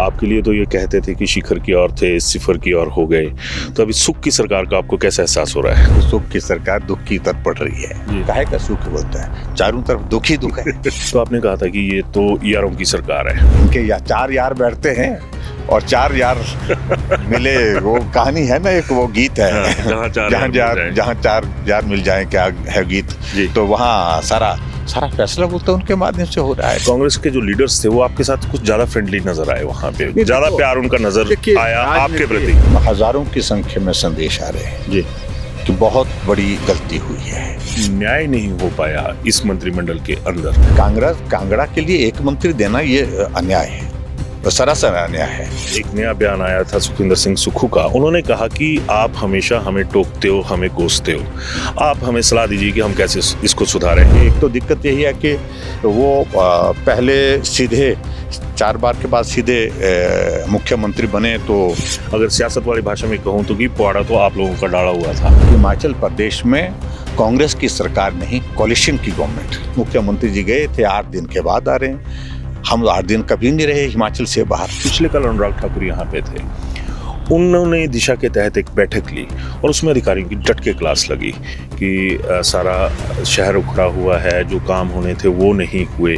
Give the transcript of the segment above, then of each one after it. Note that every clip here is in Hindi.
आपके लिए तो ये कहते थे कि शिखर की ओर थे, सिफर की ओर हो गए, तो अभी सुख की सरकार का आपको कैसा एहसास हो रहा है? सुख की सरकार दुख की तरफ पड़ रही है। काहे का सुख बोलता है, चारों तरफ दुख ही दुख है। तो आपने कहा था कि ये तो यारों की सरकार है। इनके चार यार बैठते हैं और चार यार मिले, वो कहानी है ना, एक वो गीत है, जहाँ चार यार मिल जाए, क्या है गीत, तो वहाँ सारा फैसला बोलते उनके माध्यम से हो रहा है। कांग्रेस के जो लीडर्स थे वो आपके साथ कुछ ज्यादा फ्रेंडली नजर आए, वहाँ पे ज्यादा प्यार उनका नजर आया आपके प्रति? हजारों की संख्या में संदेश आ रहे हैं जी कि बहुत बड़ी गलती हुई है, न्याय नहीं हो पाया इस मंत्रिमंडल के अंदर। कांगड़ा के लिए एक मंत्री देना ये अन्याय है, तो सरासर अन्याय है। एक नया बयान आया था सुखविंदर सिंह सुक्खू का, उन्होंने कहा कि आप हमेशा हमें टोकते हो, हमें कोसते हो, आप हमें सलाह दीजिए कि हम कैसे इसको सुधारें। एक तो दिक्कत यही है कि वो पहले सीधे 4 बार के बाद सीधे मुख्यमंत्री बने, तो अगर सियासत वाली भाषा में कहूँ तो कि पवाड़ा तो आप लोगों का डाला हुआ था। हिमाचल प्रदेश में कांग्रेस की सरकार नहीं, कोलिशन की गवर्नमेंट, मुख्यमंत्री जी गए थे, 8 दिन के बाद आ रहे हैं। हम 8 दिन कभी नहीं रहे हिमाचल से बाहर। पिछले कल अनुराग ठाकुर यहाँ पे थे, उन्होंने दिशा के तहत एक बैठक ली और उसमें अधिकारियों की डट के क्लास लगी कि सारा शहर उखड़ा हुआ है, जो काम होने थे वो नहीं हुए।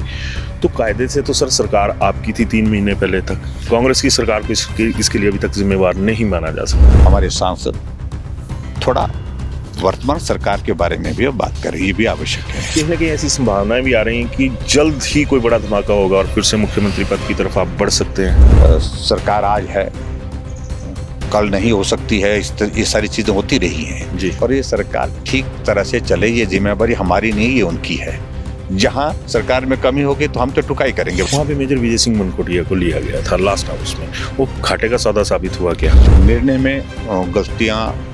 तो कायदे से तो सरकार आपकी थी 3 महीने पहले तक, कांग्रेस की सरकार को इसके लिए अभी तक जिम्मेवार नहीं माना जा सकता। हमारे सांसद थोड़ा वर्तमान सरकार के बारे में भी अब बात करें, ये भी आवश्यक है। कहीं ना कहीं ऐसी संभावनाएं भी आ रही हैं कि जल्द ही कोई बड़ा धमाका होगा और फिर से मुख्यमंत्री पद की तरफ आप बढ़ सकते हैं। सरकार आज है, कल नहीं हो सकती है, ये सारी चीजें होती रही हैं जी। और ये सरकार ठीक तरह से चले, ये जिम्मेवारी हमारी नहीं, ये उनकी है। जहाँ सरकार में कमी होगी तो हम तो टुकाई करेंगे। वहाँ पे मेजर विजय सिंह मनकोटिया को लिया गया था लास्ट हाउस में, वो घाटे का सौदा साबित हुआ क्या? निर्णय में गलतियाँ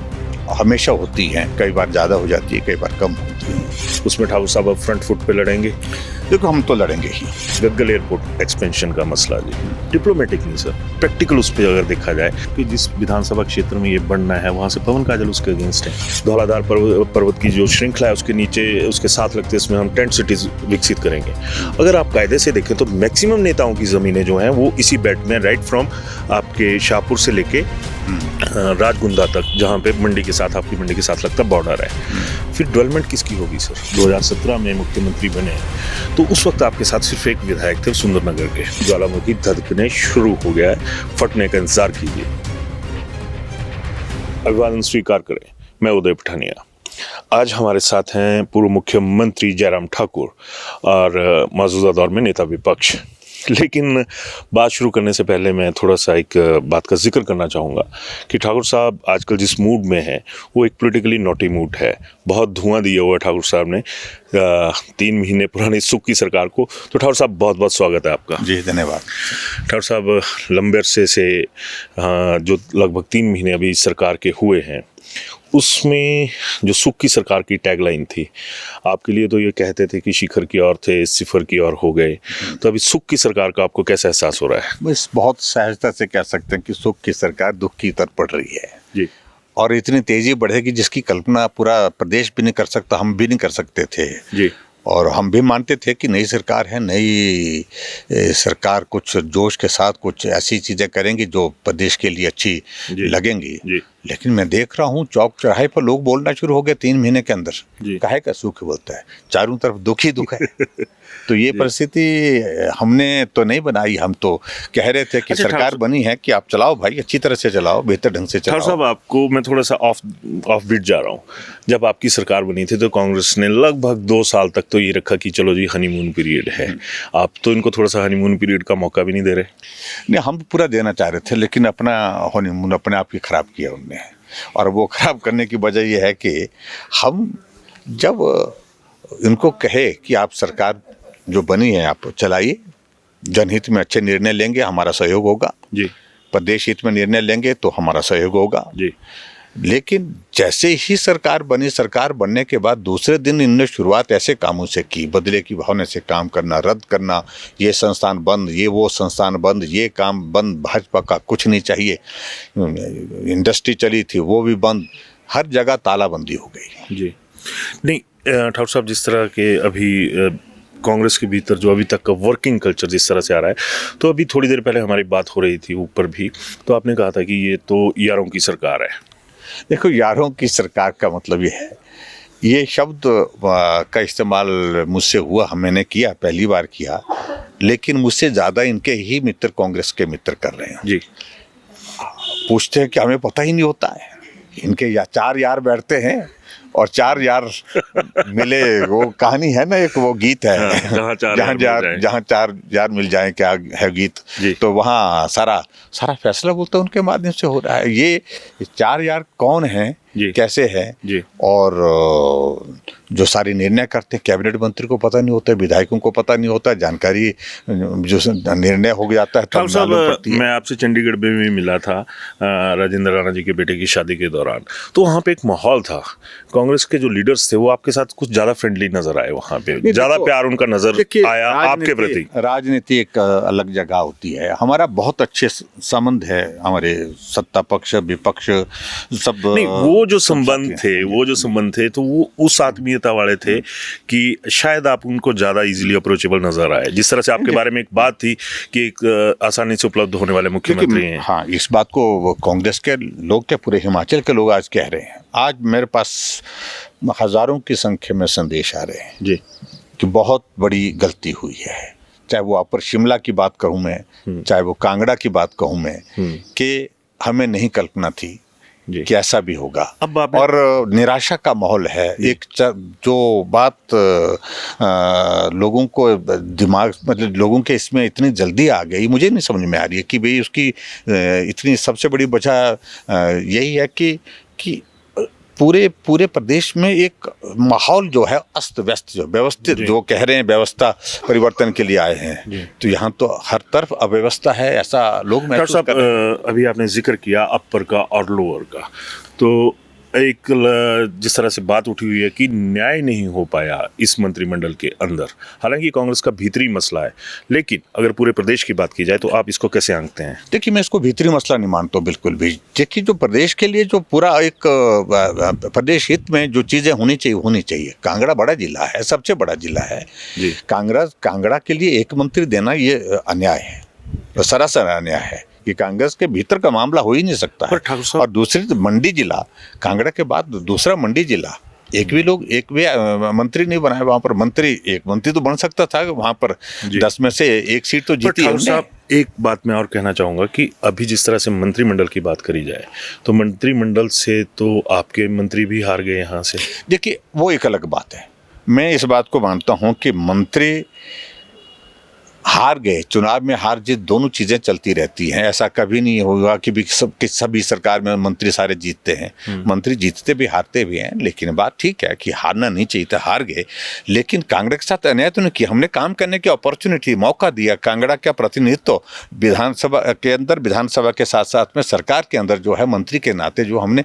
हमेशा होती हैं, कई बार ज़्यादा हो जाती है, कई बार कम होती है। उसमें ठाकुर साहब अब फ्रंट फुट पे लड़ेंगे? देखो, हम तो लड़ेंगे ही। गग्गल एयरपोर्ट एक्सपेंशन का मसला जी, डिप्लोमेटिक नहीं सर, प्रैक्टिकल उस पर अगर देखा जाए कि जिस विधानसभा क्षेत्र में ये बनना है वहाँ से पवन काजल उसके अगेंस्ट है। धौलाधार पर्वत की जो श्रृंखला है उसके नीचे, उसके साथ लगते इसमें हम टेंट सिटीज विकसित करेंगे। अगर आप कायदे से देखें तो मैक्सिमम नेताओं की ज़मीनें जो हैं वो इसी बेल्ट में, राइट फ्रॉम आपके शाहपुर से लेके राजगुंदा तक, जहाँ पे मंडी के साथ, आपकी मंडी के साथ लगता बॉर्डर है। फिर डेवलपमेंट किसकी होगी सर? 2017 में मुख्यमंत्री बने तो उस वक्त आपके साथ सिर्फ एक विधायक थे सुंदरनगर के। ज्वालामुखी धधकने शुरू हो गया है, फटने का इंतजार कीजिए। अभिवादन स्वीकार करें, मैं उदय पठानिया। आज हमारे साथ हैं पूर्व मुख्यमंत्री जयराम ठाकुर और मौजूदा दौर में नेता विपक्ष। लेकिन बात शुरू करने से पहले मैं थोड़ा सा एक बात का जिक्र करना चाहूँगा कि ठाकुर साहब आजकल जिस मूड में हैं वो एक पॉलिटिकली नॉटी मूड है। बहुत धुआं दिया हुआ है ठाकुर साहब ने 3 महीने पुरानी सुख की सरकार को। तो ठाकुर साहब बहुत बहुत स्वागत है आपका। जी धन्यवाद। ठाकुर साहब, लंबे अरसे से जो लगभग 3 महीने अभी सरकार के हुए हैं, उसमें जो सुख की सरकार की टैगलाइन थी, आपके लिए तो ये कहते थे कि शिखर की ओर थे, सिफर की ओर हो गए, तो अभी सुख की सरकार का आपको कैसा एहसास हो रहा है? बस बहुत सहजता से कह सकते हैं कि सुख की सरकार दुख की तरफ पड़ रही है जी, और इतनी तेजी बढ़ेगी जिसकी कल्पना पूरा प्रदेश भी नहीं कर सकता, हम भी नहीं कर सकते थे जी। और हम भी मानते थे कि नई सरकार है, नई सरकार कुछ जोश के साथ कुछ ऐसी चीज़ें करेंगी जो प्रदेश के लिए अच्छी लगेंगी। लेकिन मैं देख रहा हूँ चौक चौराहे पर लोग बोलना शुरू हो गए 3 महीने के अंदर। काहे का सुख बोलता है, चारों तरफ दुख ही दुख है। तो ये परिस्थिति हमने तो नहीं बनाई, हम तो कह रहे थे कि सरकार बनी है कि आप चलाओ भाई, अच्छी तरह से चलाओ, बेहतर ढंग से चलाओ। साहब, आपको मैं थोड़ा सा ऑफ बीट जा रहा हूँ। जब आपकी सरकार बनी थी तो कांग्रेस ने लगभग 2 साल तक तो ये रखा कि चलो जी हनीमून पीरियड है। आप तो इनको थोड़ा सा हनीमून पीरियड का मौका भी नहीं दे रहे। नहीं, हम पूरा देना चाह रहे थे, लेकिन अपना हनीमून अपने आप ही खराब किया उन्होंने। और वो खराब करने की वजह ये है कि हम जब इनको कहे कि आप सरकार जो बनी है आप चलाइए, जनहित में अच्छे निर्णय लेंगे, हमारा सहयोग होगा जी, प्रदेश हित में निर्णय लेंगे तो हमारा सहयोग होगा जी। लेकिन जैसे ही सरकार बनी, सरकार बनने के बाद दूसरे दिन इनने शुरुआत ऐसे कामों से की, बदले की भावना से काम करना, रद्द करना, ये संस्थान बंद, ये वो संस्थान बंद, ये काम बंद, भाजपा का कुछ नहीं चाहिए, इंडस्ट्री चली थी वो भी बंद, हर जगह तालाबंदी हो गई जी। नहीं ठाकुर साहब, जिस तरह के अभी कांग्रेस के भीतर जो अभी तक का वर्किंग कल्चर जिस तरह से आ रहा है, तो अभी थोड़ी देर पहले हमारी बात हो रही थी ऊपर भी, तो आपने कहा था कि ये तो यारों की सरकार है। देखो, यारों की सरकार का मतलब ये है, ये शब्द का इस्तेमाल मुझसे हुआ, मैंने किया, पहली बार किया, लेकिन मुझसे ज़्यादा इनके ही मित्र कांग्रेस के मित्र कर रहे हैं जी। पूछते हैं कि हमें पता ही नहीं होता है। इनके 4 यार बैठते हैं और 4 यार मिले, वो कहानी है ना, एक वो गीत है, हाँ, जहाँ 4 यार मिल जाएं, क्या है गीत, तो वहाँ सारा फैसला बोलते हैं उनके माध्यम से हो रहा है। ये 4 यार कौन हैं, कैसे हैं, और जो सारे निर्णय करते हैं कैबिनेट मंत्री को पता नहीं होता है, विधायकों को पता नहीं होता, जानकारी जो निर्णय हो जाता है तब मालूम पड़ती है। मैं आपसे चंडीगढ़ में भी मिला था राजेंद्र राणा जी के बेटे की शादी के दौरान, तो वहाँ पे एक माहौल था, कांग्रेस के जो लीडर्स थे वो आपके साथ कुछ ज्यादा फ्रेंडली नजर आए, वहाँ पे ज्यादा प्यार उनका नजर आया आपके प्रति। राजनीति एक अलग जगह होती है, हमारा बहुत अच्छे संबंध है, हमारे सत्ता पक्ष विपक्ष सब। नहीं, वो जो संबंध थे तो वो उस आत्मीयता वाले थे कि शायद आप उनको ज्यादा इजीली अप्रोचेबल नजर आए, जिस तरह से आपके बारे में एक बात थी कि एक आसानी से उपलब्ध होने वाले मुख्यमंत्री हैं। हाँ, इस बात को कांग्रेस के लोग, क्या पूरे हिमाचल के लोग आज कह रहे हैं। आज मेरे पास हजारों की संख्या में संदेश आ रहे हैं जी कि बहुत बड़ी गलती हुई है, चाहे वो अपर शिमला की बात कहूँ मैं, चाहे वो कांगड़ा की बात कहूँ मैं, कि हमें नहीं कल्पना थी कि ऐसा भी होगा। और निराशा का माहौल है। एक जो बात लोगों को दिमाग, मतलब लोगों के इसमें इतनी जल्दी आ गई, मुझे नहीं समझ में आ रही है कि भाई उसकी इतनी सबसे बड़ी वजह यही है कि पूरे प्रदेश में एक माहौल जो है अस्त व्यस्त, जो व्यवस्थित, जो कह रहे हैं व्यवस्था परिवर्तन के लिए आए हैं, तो यहाँ तो हर तरफ अव्यवस्था है, ऐसा लोग महसूस कर रहे हैं। अभी आपने जिक्र किया अपर का और लोअर का, तो एक जिस तरह से बात उठी हुई है कि न्याय नहीं हो पाया इस मंत्रिमंडल के अंदर, हालांकि कांग्रेस का भीतरी मसला है, लेकिन अगर पूरे प्रदेश की बात की जाए तो आप इसको कैसे आंकते हैं? देखिए, मैं इसको भीतरी मसला नहीं मानता बिल्कुल भी। देखिए, जो प्रदेश के लिए जो पूरा एक प्रदेश हित में जो चीज़ें होनी चाहिए। कांगड़ा बड़ा जिला है, सबसे बड़ा जिला है। कांगड़ा के लिए एक मंत्री देना ये अन्याय है, सरासर अन्याय है। कि कांग्रेस के भीतर का मामला हो ही नहीं सकता है। और दूसरी मंडी जिला, कांगड़ा के बाद दूसरा मंडी जिला, एक भी मंत्री नहीं बनाए वहां पर। एक मंत्री तो बन सकता था वहां पर, 10 में से 1 सीट तो जीती है। एक बात मैं और कहना चाहूंगा कि अभी जिस तरह से मंत्रिमंडल की बात करी जाए, तो मंत्रिमंडल से तो आपके मंत्री भी हार गए यहाँ से। देखिए, वो एक अलग बात है। मैं इस बात को मानता हूँ कि मंत्री हार गए, चुनाव में हार जीत दोनों चीजें चलती रहती हैं। ऐसा कभी नहीं होगा कि सभी सरकार में मंत्री सारे जीतते हैं। मंत्री जीतते भी हारते भी हैं, लेकिन बात ठीक है कि हारना नहीं चाहिए था, हार गए। लेकिन कांगड़ा के साथ अन्याय तो नहीं किया, हमने काम करने की अपॉर्चुनिटी, मौका दिया। कांगड़ा का प्रतिनिधित्व विधानसभा के अंदर, विधानसभा के साथ साथ में सरकार के अंदर जो है मंत्री के नाते जो हमने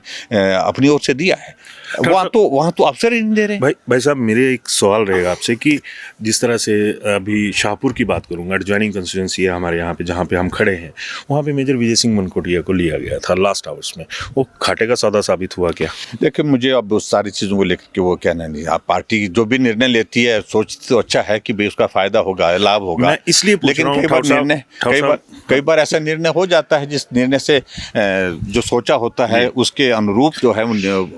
अपनी ओर से दिया है, वहाँ तो अवसर ही नहीं दे रहे। भाई साहब, मेरे एक सवाल रहेगा आपसे कि जिस तरह से अभी शाहपुर की बात करूंगा, एडजॉइनिंग कंस्टिट्यूएंसी है हमारे यहाँ पे, जहाँ पे हम खड़े हैं, वहाँ पे मेजर विजय सिंह मनकोटिया को लिया गया था लास्ट आवर्स में। वो घाटे का सौदा साबित हुआ क्या? देखिए, मुझे अब उस सारी चीज़ों को लेकर के वो कहना नहीं। आप पार्टी जो भी निर्णय लेती है सोचती तो अच्छा है कि भाई उसका फायदा होगा, लाभ होगा। मैं इसलिए लेकिन कई बार ऐसा निर्णय हो जाता है जिस निर्णय से जो सोचा होता है उसके अनुरूप जो है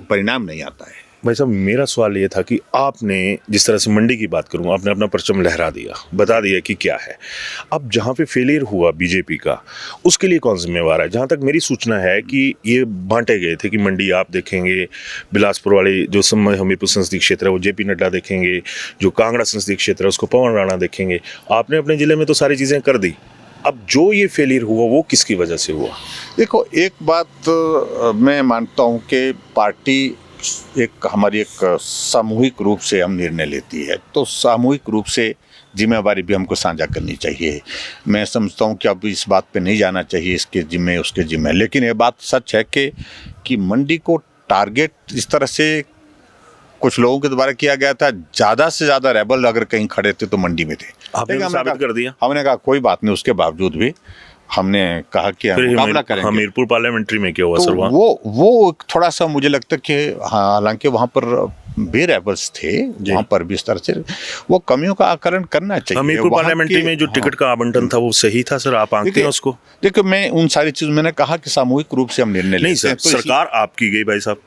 परिणाम नहीं आता है। भाई साहब, मेरा सवाल ये था कि आपने जिस तरह से मंडी की बात करूँ, आपने अपना परचम लहरा दिया, बता दिया कि क्या है। अब जहाँ पे फेलियर हुआ बीजेपी का, उसके लिए कौन जिम्मेवार है? जहाँ तक मेरी सूचना है कि ये बांटे गए थे कि मंडी आप देखेंगे, बिलासपुर वाले जो हमीरपुर संसदीय क्षेत्र है वो जेपी नड्डा देखेंगे, जो कांगड़ा संसदीय क्षेत्र है उसको पवन राणा देखेंगे। आपने अपने ज़िले में तो सारी चीज़ें कर दी। अब जो ये फेलियर हुआ वो किसकी वजह से हुआ? देखो, एक बात मैं मानता हूँ कि पार्टी हमारी एक सामूहिक रूप से हम निर्णय लेती है, तो सामूहिक रूप से जिम्मेवारी भी हमको साझा करनी चाहिए। मैं समझता हूँ कि अब इस बात पे नहीं जाना चाहिए इसके जिम्मे उसके जिम्मे। लेकिन ये बात सच है कि मंडी को टारगेट इस तरह से कुछ लोगों के द्वारा किया गया था। ज़्यादा से ज़्यादा रेबल अगर कहीं खड़े थे तो मंडी में थे। आपने साबित कर दिया। हमने कहा कोई बात नहीं, उसके बावजूद भी हमने कहा कि मुकाबला करेंगे। हमीरपुर पार्लियामेंट्री में क्या हुआ सर? वो थोड़ा सा मुझे लगता है कि हालांकि वहाँ पर भी रेबल्स थे वहाँ पर भी इस तरह से वो कमियों का आकलन करना चाहिए। हमीरपुर वहाँ पार्लियामेंट्री में जो टिकट का आवंटन था वो सही था सर, आप आंकते हैं उसको? देखिए मैं उन सारी चीज़ मैंने कहा कि सामूहिक रूप से हम निर्णय नहीं लेते हैं। सर, सरकार आपकी गई भाई साहब,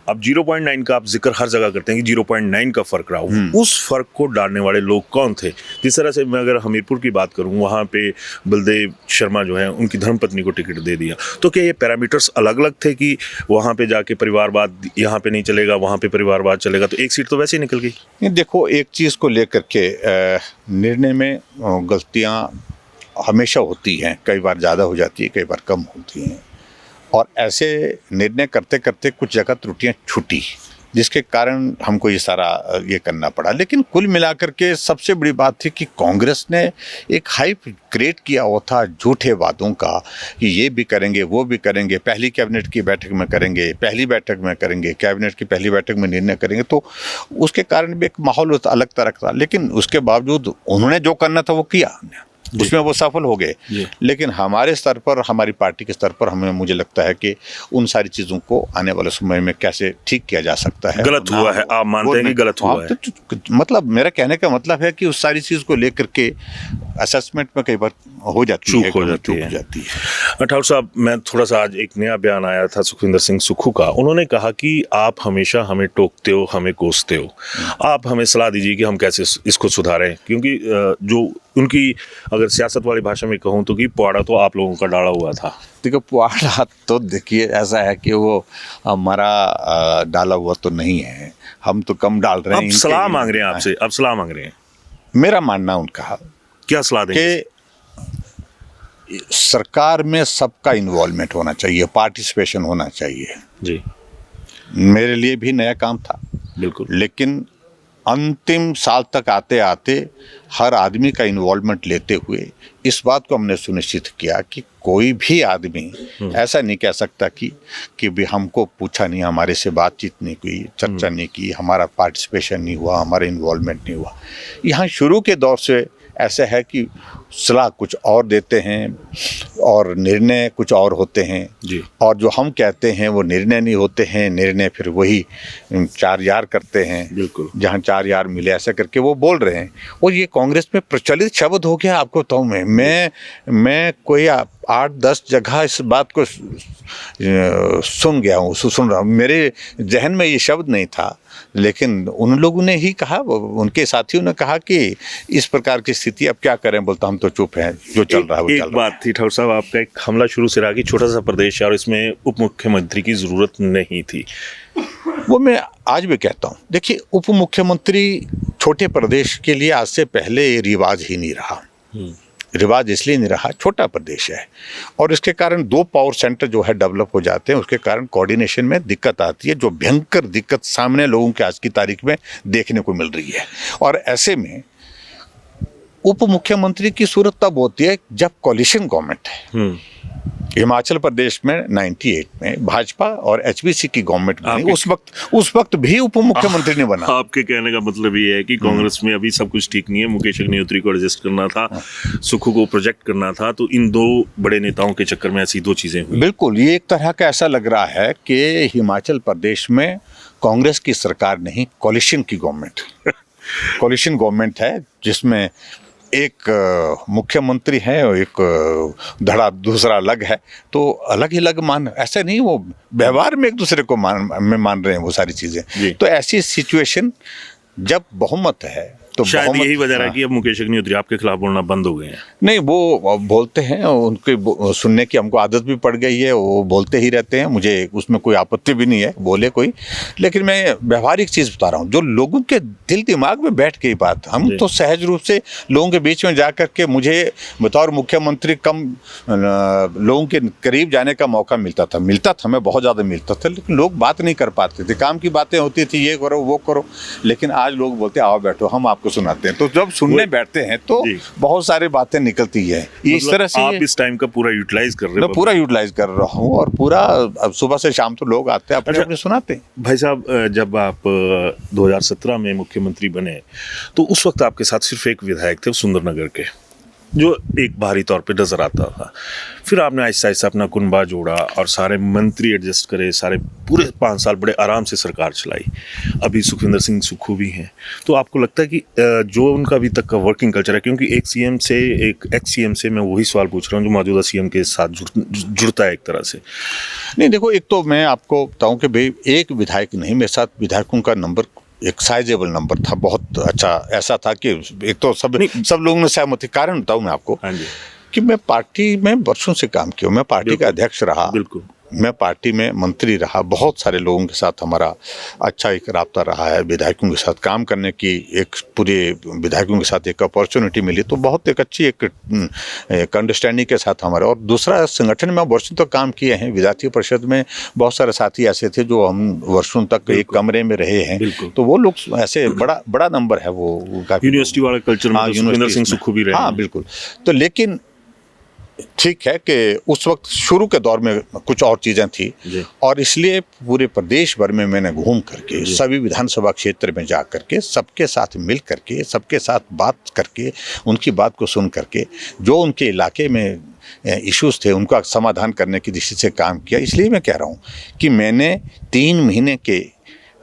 अब 0.9 का आप जिक्र हर जगह करते हैं कि 0.9 का फर्क रहा, उस फर्क को डालने वाले लोग कौन थे? जिस तरह से मैं अगर हमीरपुर की बात करूं, वहां पे बलदेव शर्मा जो है उनकी धर्मपत्नी को टिकट दे दिया, तो क्या ये पैरामीटर्स अलग अलग थे कि वहां पे जाके परिवारवाद यहाँ पे नहीं चलेगा, वहां पे परिवारवाद चलेगा, तो एक सीट तो वैसे ही निकल गई? देखो एक चीज़ को लेकर के निर्णय में गलतियाँ हमेशा होती हैं, कई बार ज़्यादा हो जाती है, कई बार कम होती हैं, और ऐसे निर्णय करते करते कुछ जगह त्रुटियां छूटी जिसके कारण हमको ये सारा ये करना पड़ा। लेकिन कुल मिलाकर के सबसे बड़ी बात थी कि कांग्रेस ने एक हाइप क्रिएट किया हुआ था झूठे वादों का कि ये भी करेंगे वो भी करेंगे, पहली कैबिनेट की बैठक में करेंगे, पहली बैठक में करेंगे, कैबिनेट की पहली बैठक में निर्णय करेंगे, तो उसके कारण भी एक माहौल अलग तरह का था। लेकिन उसके बावजूद उन्होंने जो करना था वो किया, उसमें वो सफल हो गए। लेकिन हमारे स्तर पर, हमारी पार्टी के स्तर पर हमें मुझे लगता है कि उन सारी चीज़ों को आने वाले समय में कैसे ठीक किया जा सकता है। गलत हुआ है, आप मानते हैं कि गलत हुआ है? मतलब मेरा कहने का मतलब है कि उस सारी चीज़ को लेकर के असेसमेंट में कई बार हो जाती है, चूक हो जाती है। ठाकुर साहब, मैं थोड़ा सा आज एक नया बयान आया था सुखविंदर सिंह सुक्खू का, उन्होंने कहा कि आप हमेशा हमें टोकते हो, हमें कोसते हो, आप हमें सलाह दीजिए कि हम कैसे इसको सुधारें, क्योंकि जो उनकी अगर सियासत वाली भाषा में कहूँ तो कि पुआड़ा तो आप लोगों का डाला हुआ था। देखो पुआड़ा तो देखिए ऐसा है कि वो हमारा डाला हुआ तो नहीं है, हम तो कम डाल रहे हैं। अब सलाह मांग रहे हैं आपसे, अब सलाह मांग रहे हैं। मेरा मानना उनका क्या सलाह देंगे? कि सरकार में सबका इन्वॉल्वमेंट होना चाहिए, पार्टिसिपेशन होना चाहिए जी। मेरे लिए भी नया काम था बिल्कुल, लेकिन अंतिम साल तक आते आते हर आदमी का इन्वॉल्वमेंट लेते हुए इस बात को हमने सुनिश्चित किया कि कोई भी आदमी ऐसा नहीं कह सकता कि भी हमको पूछा नहीं, हमारे से बातचीत नहीं हुई, चर्चा नहीं की, हमारा पार्टिसिपेशन नहीं हुआ, हमारा इन्वॉल्वमेंट नहीं हुआ। यहाँ शुरू के दौर से ऐसा है कि सलाह कुछ और देते हैं और निर्णय कुछ और होते हैं जी। और जो हम कहते हैं वो निर्णय नहीं होते हैं, निर्णय फिर वही 4 यार करते हैं। बिल्कुल, जहाँ 4 यार मिले ऐसा करके वो बोल रहे हैं। और ये कांग्रेस में प्रचलित शब्द हो गया। आपको बताऊँ मैं कोई 8-10 जगह इस बात को सुन गया हूँ, सुन रहा हूँ। मेरे जहन में ये शब्द नहीं था, लेकिन उन लोगों ने ही कहा, उनके साथियों ने कहा कि इस प्रकार की स्थिति अब क्या करें। बोलता हम तो चुप हैं, जो चल रहा है वो चल रहा है। एक बात थी ठाकुर साहब, आपका एक हमला शुरू से रहा कि छोटा सा प्रदेश है और इसमें उप मुख्यमंत्री की जरूरत नहीं थी। वो मैं आज भी कहता हूँ। देखिए उप मुख्यमंत्री छोटे प्रदेश के लिए आज से पहले ये रिवाज ही नहीं रहा। रिवाज इसलिए नहीं रहा, छोटा प्रदेश है और इसके कारण 2 पावर सेंटर जो है डेवलप हो जाते हैं, उसके कारण कोऑर्डिनेशन में दिक्कत आती है, जो भयंकर दिक्कत सामने लोगों के आज की तारीख में देखने को मिल रही है। और ऐसे में उप मुख्यमंत्री की सूरत तब होती है जब कोalition गवर्नमेंट है। हिमाचल प्रदेश में 98 में भाजपा और एचबीसी की गवर्नमेंट बनी, उस वक्त भी उप मुख्यमंत्री ने बना। आपके कहने का मतलब ये है कि कांग्रेस में अभी सब कुछ ठीक नहीं है, मुकेश अग्निहोत्री को एडजस्ट करना था, सुक्खू को प्रोजेक्ट करना था, तो इन 2 बड़े नेताओं के चक्कर में ऐसी 2 चीजें हुई। बिल्कुल, ये एक तरह का ऐसा लग रहा है कि हिमाचल प्रदेश में कांग्रेस की सरकार नहीं, कोalition की गवर्नमेंट कोalition गवर्नमेंट है, जिसमें एक मुख्यमंत्री है और एक धड़ा दूसरा अलग है। तो अलग ही अलग मान, ऐसा नहीं, वो व्यवहार में एक दूसरे को मान रहे हैं वो सारी चीज़ें। तो ऐसी सिचुएशन जब बहुमत है तो शायद यही वजह है कि अब मुकेश अग्निहोत्री आपके खिलाफ बोलना बंद हो गए हैं। नहीं, वो बोलते हैं, उनके सुनने की हमको आदत भी पड़ गई है, वो बोलते ही रहते हैं, मुझे उसमें कोई आपत्ति भी नहीं है, बोले कोई। लेकिन मैं व्यवहारिक चीज़ बता रहा हूँ, जो लोगों के दिल दिमाग में बैठ गई बात। हम तो सहज रूप से लोगों के बीच में जा कर के, मुझे बतौर मुख्यमंत्री कम लोगों के करीब जाने का मौका मिलता था, मैं बहुत ज़्यादा मिलता था, लेकिन लोग बात नहीं कर पाते थे। काम की बातें होती थी, ये करो वो करो, लेकिन आज लोग बोलते आओ बैठो, हम आपको सुनाते हैं। तो जब सुनने बैठते हैं तो बहुत सारी बातें निकलती है। इस तरह से आप इस टाइम का पूरा यूटिलाइज कर रहे हैं? मैं पूरा यूटिलाइज कर रहा हूँ और पूरा सुबह से शाम तो लोग आते हैं, अपने सुनाते हैं। भाई साहब, जब आप 2017 में मुख्यमंत्री बने तो उस वक्त आपके साथ सिर्फ एक विधायक थे, सुंदरनगर के, जो एक बाहरी तौर पे नजर आता था। फिर आपने आहिस्ता आहिस्ता अपना कुनबा जोड़ा और सारे मंत्री एडजस्ट करे, सारे पूरे 5 साल बड़े आराम से सरकार चलाई। अभी सुखविंदर सिंह सुक्खू भी हैं। तो आपको लगता है कि जो उनका अभी तक का वर्किंग कल्चर है, क्योंकि एक सीएम से, एक एक्स सीएम से मैं वही सवाल पूछ रहा हूँ जो मौजूदा सीएम के साथ जुड़ता है एक तरह से। नहीं देखो, एक तो मैं आपको बताऊं कि भाई एक विधायक नहीं, मेरे साथ विधायकों का नंबर एक साइजेबल नंबर था, बहुत अच्छा। ऐसा था कि एक तो सब लोगों ने सहमत थे। कारण बताऊं मैं आपको, हाँ जी, कि मैं पार्टी में वर्षों से काम किया, मैं पार्टी का अध्यक्ष रहा, बिल्कुल, मैं पार्टी में मंत्री रहा, बहुत सारे लोगों के साथ हमारा अच्छा एक राब्ता रहा है। विधायकों के साथ काम करने की एक पूरे विधायकों के साथ एक अपॉर्चुनिटी मिली, तो बहुत एक अच्छी एक अंडरस्टैंडिंग के साथ हमारे। और दूसरा, संगठन में वर्षों तक काम किए हैं। विद्यार्थी परिषद में बहुत सारे साथी ऐसे थे जो हम वर्षों तक एक कमरे में रहे हैं, तो वो लोग ऐसे बड़ा नंबर है वो। यूनिवर्सिटी वाले कल्चर में सुखविंदर सिंह सुक्खू भी रहे। हाँ बिल्कुल। तो लेकिन ठीक है कि उस वक्त शुरू के दौर में कुछ और चीज़ें थी, और इसलिए पूरे प्रदेश भर में मैंने घूम करके सभी विधानसभा क्षेत्र में जा करके सबके साथ मिल करके, सबके साथ बात करके, उनकी बात को सुन करके, जो उनके इलाके में इश्यूज थे उनका समाधान करने की दृष्टि से काम किया। इसलिए मैं कह रहा हूँ कि मैंने 3 महीने के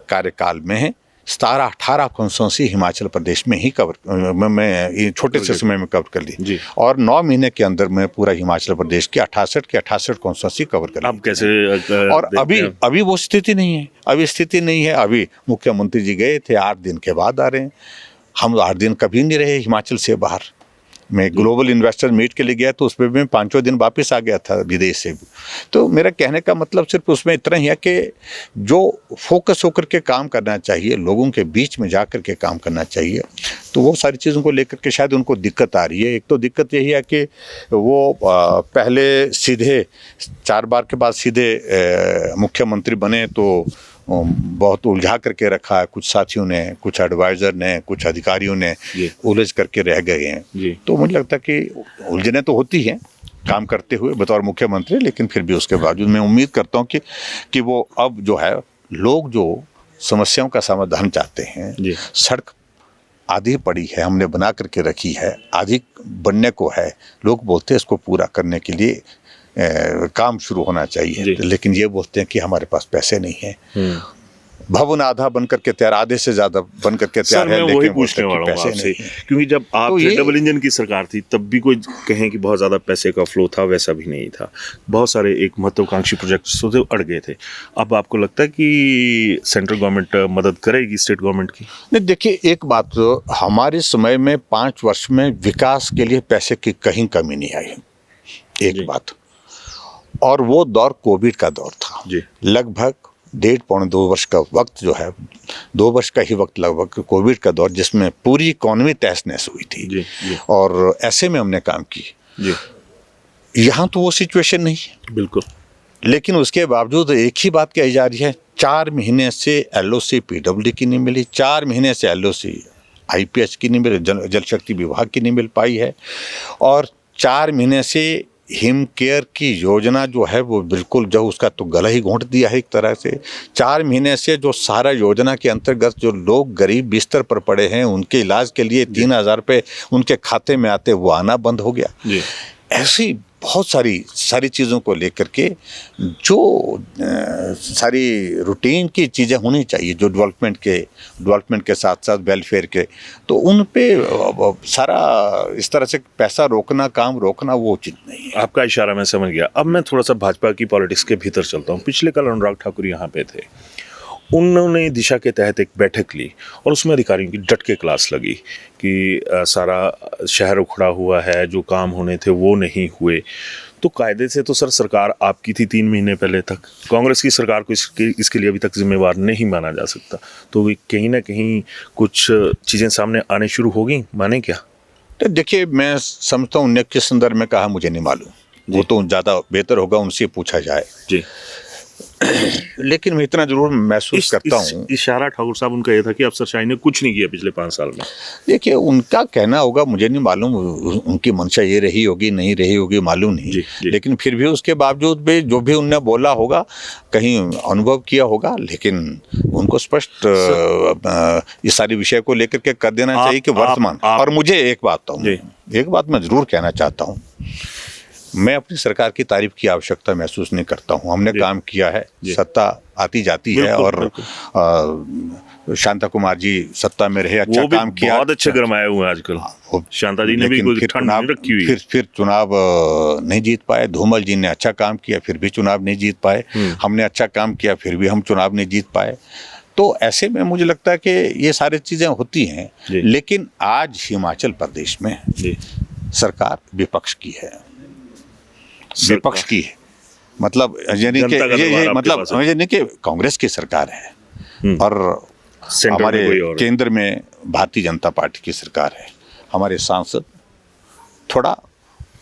कार्यकाल में 17-18 कॉन्स्टिट्यूंसी हिमाचल प्रदेश में ही मैं छोटे से समय में कवर कर ली, और 9 महीने के अंदर मैं पूरा हिमाचल प्रदेश के 68 कॉन्स्टिट्यूंसी कवर कर ली। अब कैसे और अभी वो स्थिति नहीं है, अभी स्थिति नहीं है। अभी मुख्यमंत्री जी गए थे, 8 दिन के बाद आ रहे हैं। हम 8 दिन कभी नहीं रहे हिमाचल से बाहर। मैं ग्लोबल इन्वेस्टर मीट के लिए गया तो उसमें मैं 5 दिन वापस आ गया था विदेश से भी। तो मेरा कहने का मतलब सिर्फ उसमें इतना ही है कि जो फोकस होकर के काम करना चाहिए, लोगों के बीच में जा कर के काम करना चाहिए, तो वो सारी चीज़ों को लेकर के शायद उनको दिक्कत आ रही है। एक तो दिक्कत यही है कि वो पहले सीधे 4 बार के बाद सीधे मुख्यमंत्री बने तो बहुत उलझा करके रखा है। कुछ साथियों ने, कुछ एडवाइज़र ने, कुछ अधिकारियों ने उलझ करके रह गए हैं। तो मुझे लगता है कि उलझने तो होती हैं काम करते हुए बतौर मुख्यमंत्री, लेकिन फिर भी उसके बावजूद मैं उम्मीद करता हूँ कि वो अब जो है, लोग जो समस्याओं का समाधान चाहते हैं, सड़क आधी पड़ी है, हमने बना करके रखी है, आधी बनने को है, लोग बोलते हैं इसको पूरा करने के लिए काम शुरू होना चाहिए, लेकिन ये बोलते हैं कि हमारे पास पैसे नहीं है। भवन आधा बन करके तैयार, आधे से ज्यादा बन करके तैयार है, लेकिन पूछने वाला हूं आपसे, क्योंकि जब आप तो डबल इंजन की सरकार थी तब भी कोई कहें कि बहुत ज्यादा पैसे का फ्लो था, वैसा भी नहीं था। बहुत सारे एक महत्वाकांक्षी प्रोजेक्ट्स थे, अड़ गए थे। अब आपको लगता है कि सेंट्रल गवर्नमेंट मदद करेगी स्टेट गवर्नमेंट की? नहीं, देखिए एक बात, तो हमारे समय में 5 वर्ष में विकास के लिए पैसे की कहीं कमी नहीं आई, एक बात। और वो दौर कोविड का दौर था। लगभग 1.5-2 वर्ष का वक्त जो है, 2 वर्ष का ही वक्त लगभग कोविड का दौर, जिसमें पूरी इकॉनमी तहस नहस हुई थी। और ऐसे में हमने काम की। यहाँ तो वो सिचुएशन नहीं है, बिल्कुल। लेकिन उसके बावजूद एक ही बात कही जा रही है, 4 महीने से LOC PWD की नहीं मिली, 4 महीने से LOC IPH की नहीं मिली, जल शक्ति विभाग की नहीं मिल पाई है, और 4 महीने से हिम केयर की योजना जो है वो बिल्कुल जो उसका तो गला ही घोंट दिया है एक तरह से। 4 महीने से जो सारा योजना के अंतर्गत जो लोग गरीब बिस्तर पर पड़े हैं, उनके इलाज के लिए 3000 रुपये उनके खाते में आते, वो आना बंद हो गया। ऐसी बहुत सारी चीज़ों को लेकर के जो सारी रूटीन की चीज़ें होनी चाहिए, जो डेवलपमेंट के साथ साथ वेलफेयर के, तो उन पे सारा इस तरह से पैसा रोकना, काम रोकना, वो उचित नहीं है। आपका इशारा मैं समझ गया। अब मैं थोड़ा सा भाजपा की पॉलिटिक्स के भीतर चलता हूँ। पिछले कल अनुराग ठाकुर यहाँ पे थे, उन्होंने दिशा के तहत एक बैठक ली और उसमें अधिकारियों की डट के क्लास लगी कि सारा शहर उखड़ा हुआ है, जो काम होने थे वो नहीं हुए। तो कायदे से तो सरकार आपकी थी 3 महीने पहले तक, कांग्रेस की सरकार को इसके लिए अभी तक जिम्मेवार नहीं माना जा सकता। तो कहीं ना कहीं कुछ चीज़ें सामने आने शुरू हो गई, माने क्या? तो देखिए, मैं समझता हूँ किस संदर्भ में कहा मुझे नहीं मालूम, वो तो ज़्यादा बेहतर होगा उनसे पूछा जाए। लेकिन मैं इतना जरूर महसूस करता हूँ, इशारा ठाकुर साहब उनका ये था कि अफसरशाही ने कुछ नहीं किया पिछले 5 साल में। देखिए उनका कहना होगा, मुझे नहीं मालूम उनकी मंशा ये रही होगी नहीं रही होगी, मालूम नहीं। जी। लेकिन फिर भी उसके बावजूद भी जो भी उनने बोला होगा, कहीं अनुभव किया होगा, लेकिन उनको स्पष्ट इस सारी विषय को लेकर के कर देना चाहिए कि वर्तमान। और मुझे एक बात मैं जरूर कहना चाहता हूँ, मैं अपनी सरकार की तारीफ की आवश्यकता महसूस नहीं करता हूँ। हमने काम किया है, सत्ता आती जाती है, और शांता कुमार जी सत्ता में रहे, अच्छा काम किया, बहुत अच्छे गरमाए हुए हैं आजकल। शांता जी ने भी कोई ठंड नहीं रखी हुई। फिर चुनाव नहीं जीत पाए। धूमल जी ने अच्छा काम किया, फिर भी चुनाव नहीं जीत पाए। हमने अच्छा काम किया, फिर भी हम चुनाव नहीं जीत पाए। तो ऐसे में मुझे लगता है कि ये सारी चीजें होती हैं। लेकिन आज हिमाचल प्रदेश में सरकार विपक्ष की है, विपक्ष की है। मतलब यानी कि कांग्रेस की सरकार है, और हमारे केंद्र में भारतीय जनता पार्टी की सरकार है। हमारे सांसद थोड़ा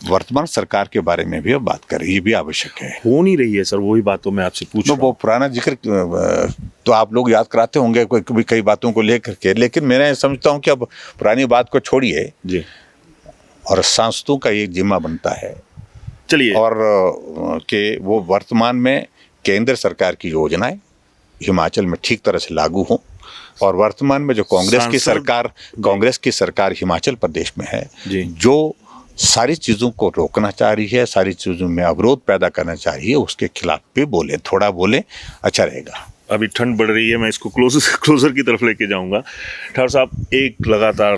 वर्तमान सरकार के बारे में भी अब बात करें, ये भी आवश्यक है। हो नहीं रही है सर, वही बात तो मैं आपसे पूछ रहा हूं। वो पुराना जिक्र तो आप लोग याद कराते होंगे कई बातों को लेकर के, लेकिन मैं समझता हूं कि अब पुरानी बात को छोड़िए जी, और सांसदों का ये जिम्मा बनता है, चलिए, और कि वो वर्तमान में केंद्र सरकार की योजनाएं हिमाचल में ठीक तरह से लागू हों, और वर्तमान में जो कांग्रेस की सरकार हिमाचल प्रदेश में है, जो सारी चीज़ों को रोकना चाह रही है, सारी चीज़ों में अवरोध पैदा करना चाह रही है, उसके खिलाफ भी बोले, थोड़ा बोले, अच्छा रहेगा। अभी ठंड बढ़ रही है, मैं इसको क्लोजर की तरफ लेके जाऊंगा। ठाकुर साहब, एक लगातार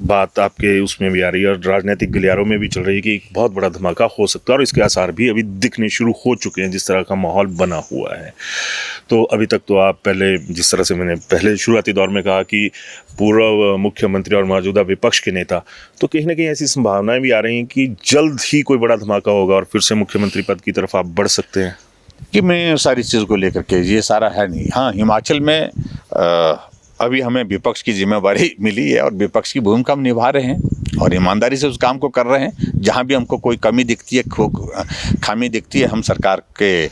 बात आपके उसमें भी आ रही है और राजनीतिक गलियारों में भी चल रही है कि एक बहुत बड़ा धमाका हो सकता है, और इसके आसार भी अभी दिखने शुरू हो चुके हैं, जिस तरह का माहौल बना हुआ है। तो अभी तक तो आप पहले, जिस तरह से मैंने पहले शुरुआती दौर में कहा कि पूर्व मुख्यमंत्री और मौजूदा विपक्ष के नेता, तो कहीं ना कहीं ऐसी संभावनाएं भी आ रही हैं कि जल्द ही कोई बड़ा धमाका होगा और फिर से मुख्यमंत्री पद की तरफ आप बढ़ सकते हैं। कि मैं सारी चीज़ को लेकर के, ये सारा है नहीं। हाँ, हिमाचल में अभी हमें विपक्ष की जिम्मेवारी मिली है, और विपक्ष की भूमिका हम निभा रहे हैं, और ईमानदारी से उस काम को कर रहे हैं। जहाँ भी हमको कोई कमी दिखती है, खामी दिखती है, हम सरकार के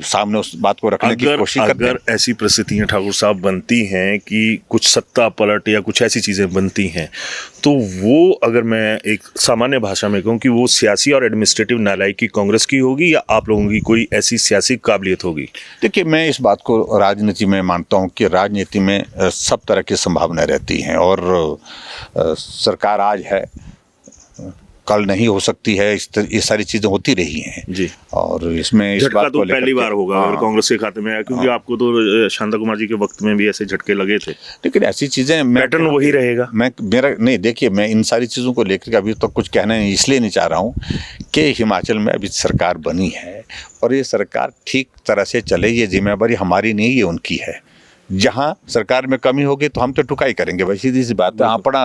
सामने उस बात को रखने की कोशिश करते हैं। अगर ऐसी परिस्थितियाँ ठाकुर साहब बनती हैं कि कुछ सत्ता पलट या कुछ ऐसी चीज़ें बनती हैं, तो वो, अगर मैं एक सामान्य भाषा में कहूँ, कि वो सियासी और एडमिनिस्ट्रेटिव नालायकी कांग्रेस की होगी या आप लोगों की कोई ऐसी सियासी काबिलियत होगी? देखिए, मैं इस बात को राजनीति में मानता हूँ कि राजनीति में सब तरह की संभावनाएं रहती हैं, और सरकार आज है, कल नहीं हो सकती है। ये सारी चीजें होती रही हैं जी, और इसमें इस बात को पहली बार होगा अगर कांग्रेस के खाते में आया, क्योंकि आपको तो शांता कुमार जी के वक्त में भी ऐसे झटके लगे थे। लेकिन ऐसी चीजें, पैटर्न वही रहेगा। मेरा नहीं, देखिए, मैं इन सारी चीज़ों को लेकर अभी तो कुछ कहना इसलिए नहीं चाह रहा हूँ कि हिमाचल में अभी सरकार बनी है, और ये सरकार ठीक तरह से चले, ये जिम्मेवारी हमारी नहीं, ये उनकी है। जहाँ सरकार में कमी होगी तो हम तो टुकाई करेंगे, भाई, सीधी सी बात है। अपना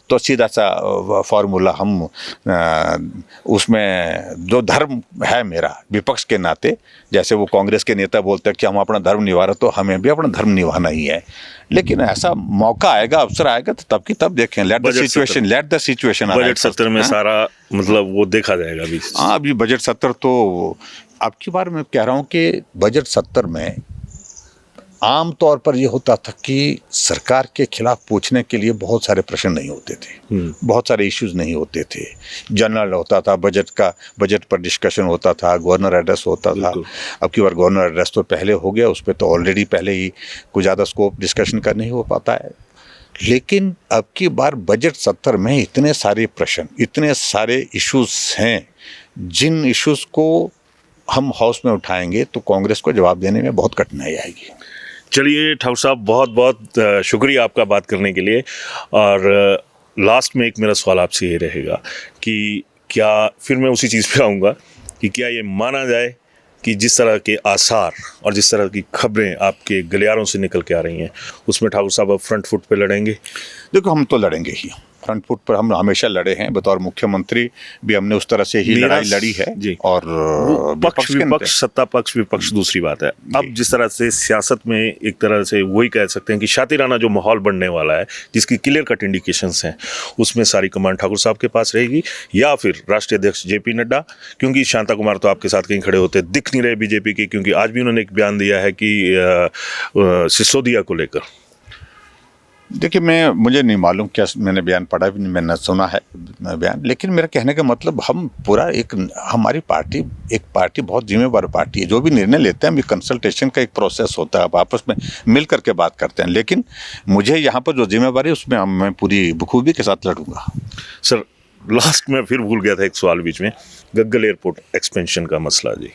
तो सीधा सा फॉर्मूला, हम उसमें जो धर्म है मेरा विपक्ष के नाते, जैसे वो कांग्रेस के नेता बोलते हैं कि हम अपना धर्म निभा रहे, तो हमें भी अपना धर्म निभाना ही है। लेकिन ऐसा मौका आएगा, अवसर आएगा, तो तब की तब देखें। Let the situation. बजट सत्र में सारा मतलब वो देखा जाएगा अभी। हाँ, अभी बजट सत्र तो अब की बार मैं कह रहा हूँ कि बजट सत्र में आम तौर पर ये होता था कि सरकार के खिलाफ पूछने के लिए बहुत सारे प्रश्न नहीं होते थे, बहुत सारे इश्यूज नहीं होते थे। जनरल होता था, बजट पर डिस्कशन होता था, गवर्नर एड्रेस होता था। अब की बार गवर्नर एड्रेस तो पहले हो गया, उस पर तो ऑलरेडी पहले ही कुछ ज़्यादा स्कोप डिस्कशन का नहीं हो पाता है। लेकिन अब की बार बजट सत्र में इतने सारे प्रश्न, इतने सारे इश्यूज हैं, जिन इश्यूज को हम हाउस में उठाएंगे तो कांग्रेस को जवाब देने में बहुत कठिनाई आएगी। चलिए ठाकुर साहब, बहुत बहुत शुक्रिया आपका बात करने के लिए। और लास्ट में एक मेरा सवाल आपसे ये रहेगा कि क्या, फिर मैं उसी चीज़ पे आऊँगा कि क्या ये माना जाए कि जिस तरह के आसार और जिस तरह की खबरें आपके गलियारों से निकल के आ रही हैं, उसमें ठाकुर साहब अब फ्रंट फुट पे लड़ेंगे? देखो, हम तो लड़ेंगे ही, फ्रंट फुट पर हम हमेशा लड़े हैं, बतौर मुख्यमंत्री भी हमने उस तरह से ही लड़ाई लड़ी है जी। और पक्ष विपक्ष, सत्ता पक्ष विपक्ष दूसरी बात है। अब जिस तरह से सियासत में एक तरह से वही कह सकते हैं कि शातिराना जो माहौल बनने वाला है, जिसकी क्लियर कट इंडिकेशंस हैं, उसमें सारी कमान ठाकुर साहब के पास रहेगी या फिर राष्ट्रीय अध्यक्ष जेपी नड्डा, क्योंकि शांता कुमार तो आपके साथ कहीं खड़े होते दिख नहीं रहे बीजेपी के, क्योंकि आज भी उन्होंने एक बयान दिया है कि सिसोदिया को लेकर। देखिए, मुझे नहीं मालूम क्या मैंने बयान पढ़ा भी नहीं, मैंने सुना है बयान, लेकिन मेरा कहने का मतलब हम पूरा हमारी पार्टी एक पार्टी बहुत जिम्मेवार पार्टी है। जो भी निर्णय लेते हैं हम कंसल्टेशन का एक प्रोसेस होता है, आप आपस में मिल करके बात करते हैं, लेकिन मुझे यहाँ पर जो जिम्मेवारी है उसमें मैं पूरी बखूबी के साथ लड़ूंगा। सर लास्ट में फिर भूल गया था एक सवाल बीच में, गग्गल एयरपोर्ट एक्सपेंशन का मसला जी,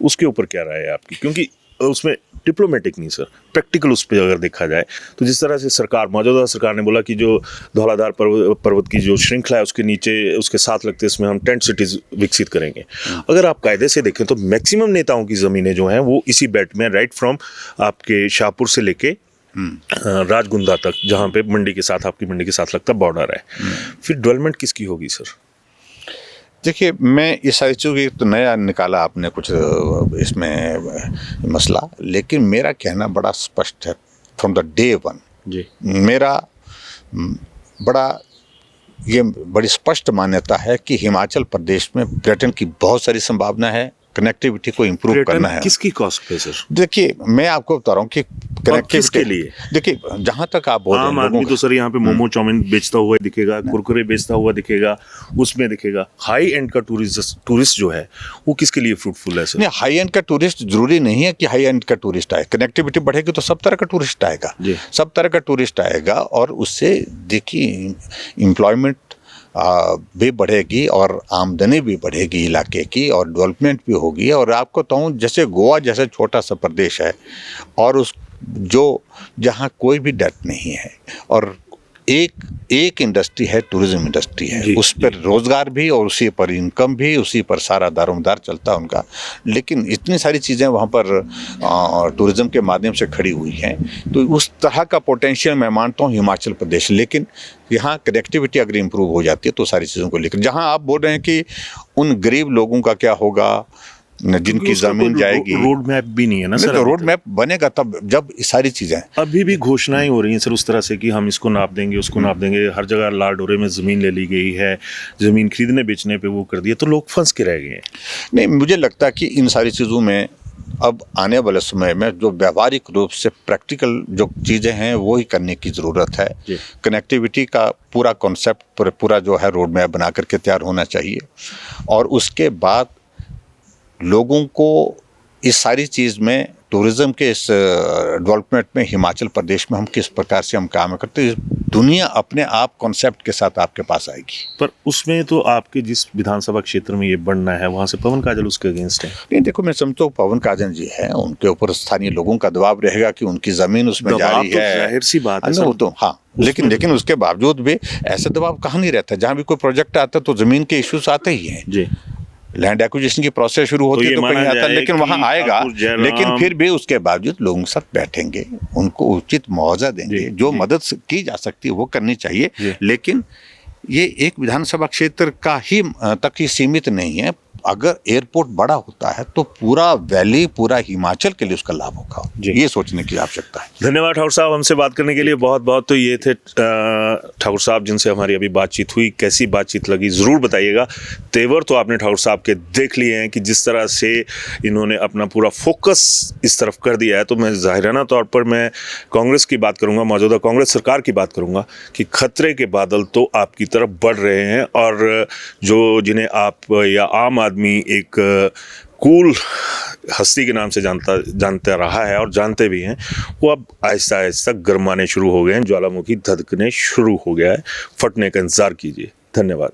उसके ऊपर क्या राय है आपकी? क्योंकि उसमें डिप्लोमेटिक नहीं सर, प्रैक्टिकल उस पर अगर देखा जाए तो जिस तरह से मौजूदा सरकार ने बोला कि जो धौलाधार पर्वत की जो श्रृंखला है उसके नीचे उसके साथ लगते इसमें हम टेंट सिटीज विकसित करेंगे। अगर आप कायदे से देखें तो मैक्सिमम नेताओं की ज़मीनें जो हैं वो इसी बेल्ट में, राइट फ्रॉम आपके शाहपुर से लेके राजगुंदा तक, जहाँ पे मंडी के साथ, आपकी मंडी के साथ लगता बॉर्डर है। फिर डेवलपमेंट किसकी होगी सर? देखिए, मैं ये सारी चीज़ तो नया निकाला आपने कुछ इसमें मसला, लेकिन मेरा कहना बड़ा स्पष्ट है फ्रॉम द डे वन जी। मेरा बड़ी स्पष्ट मान्यता है कि हिमाचल प्रदेश में पर्यटन की बहुत सारी संभावना है, कनेक्टिविटी को इम्प्रूव करना है। किसकी कॉस्ट पे सर? देखिए, मैं आपको बता रहा हूँ कि कनेक्टिविटी के लिए, देखिए जहाँ तक आप बोल रहे हैं, आम आदमी तो सर यहाँ पे मोमो चाउमीन बेचता हुआ दिखेगा, कुरकुरे बेचता हुआ दिखेगा, उसमें दिखेगा। हाई एंड का टूरिस्ट जो है वो किसके लिए फ्रूटफुल है सर? नहीं, हाई एंड का टूरिस्ट जरूरी नहीं है कि हाई एंड का टूरिस्ट आए। कनेक्टिविटी बढ़ेगी तो सब तरह का टूरिस्ट आएगा, सब तरह का टूरिस्ट आएगा, और उससे देखिए एम्प्लॉयमेंट भी बढ़ेगी और आमदनी भी बढ़ेगी इलाके की, और डेवलपमेंट भी होगी। और आपको कहूँ, जैसे गोवा जैसे छोटा सा प्रदेश है और जहाँ कोई भी डेट नहीं है, और एक इंडस्ट्री है, टूरिज्म इंडस्ट्री है, उस पर रोजगार भी और उसी पर इनकम भी, उसी पर सारा दारोमदार चलता है उनका। लेकिन इतनी सारी चीज़ें वहाँ पर टूरिज्म के माध्यम से खड़ी हुई हैं, तो उस तरह का पोटेंशियल मैं मानता हूँ हिमाचल प्रदेश। लेकिन यहाँ कनेक्टिविटी अगर इम्प्रूव हो जाती है तो सारी चीज़ों को लेकर, जहाँ आप बोल रहे हैं कि उन गरीब लोगों का क्या होगा जिनकी जमीन जाएगी, रोड मैप भी नहीं है ना सर। तो रोड मैप बनेगा तब जब सारी चीजें, अभी भी घोषणाएं हो रही हैं सर उस तरह से कि हम इसको नाप देंगे, उसको नाप देंगे। हर जगह लाल डोरे में जमीन ले ली गई है, जमीन खरीदने बेचने पे वो कर दिया, तो लोग फंस के रह गए हैं। नहीं, मुझे लगता है कि इन सारी चीज़ों में अब आने वाले समय में जो व्यावहारिक रूप से प्रैक्टिकल जो चीज़ें हैं वो ही करने की ज़रूरत है। कनेक्टिविटी का पूरा कॉन्सेप्ट पूरा जो है रोड मैप बना करके तैयार होना चाहिए, और उसके बाद लोगों को इस सारी चीज़ में, टूरिज़्म के इस डेवलपमेंट में हिमाचल प्रदेश में हम किस प्रकार से हम काम करते हैं, दुनिया अपने आप कॉन्सेप्ट के साथ आपके पास आएगी। पर उसमें तो आपके जिस विधानसभा क्षेत्र में ये बनना है वहाँ से पवन काजल उसके अगेंस्ट है। नहीं, देखो, मैं समझता हूँ पवन काजल जी हैं, उनके ऊपर स्थानीय लोगों का दबाव रहेगा कि उनकी ज़मीन उसमें जारी है, जाहिर सी बात है वो तो हाँ, लेकिन उसके बावजूद भी ऐसा दबाव कहाँ नहीं रहता। जहाँ भी कोई प्रोजेक्ट आता है तो ज़मीन के इश्यूज आते ही हैं जी। लैंड एक्विजिशन की प्रोसेस शुरू होती है तो कहीं आता है, लेकिन वहाँ आएगा, लेकिन फिर भी उसके बावजूद लोगों के साथ बैठेंगे, उनको उचित मुआवजा देंगे, जो मदद की जा सकती है वो करनी चाहिए। लेकिन ये एक विधानसभा क्षेत्र का ही तक ही सीमित नहीं है। अगर एयरपोर्ट बड़ा होता है तो पूरा वैली, पूरा हिमाचल के लिए उसका लाभ होगा, ये सोचने की आवश्यकता है। धन्यवाद ठाकुर साहब हमसे बात करने के लिए, बहुत बहुत। तो ये थे ठाकुर साहब जिनसे हमारी अभी बातचीत हुई। कैसी बातचीत लगी ज़रूर बताइएगा। तेवर तो आपने ठाकुर साहब के देख लिए हैं कि जिस तरह से इन्होंने अपना पूरा फोकस इस तरफ कर दिया है, तो मैं ज़ाहिराना तौर पर मैं कांग्रेस की बात करूँगा, मौजूदा कांग्रेस सरकार की बात करूँगा कि खतरे के बादल तो आपकी तरफ बढ़ रहे हैं, और जिन्हें आप या आम आदमी एक कूल हस्ती के नाम से जानता रहा है और जानते भी हैं, वो अब आहिस्ता आहिस्ता गरमाने शुरू हो गए हैं, ज्वालामुखी धधकने शुरू हो गया है। फटने का इंतजार कीजिए। धन्यवाद।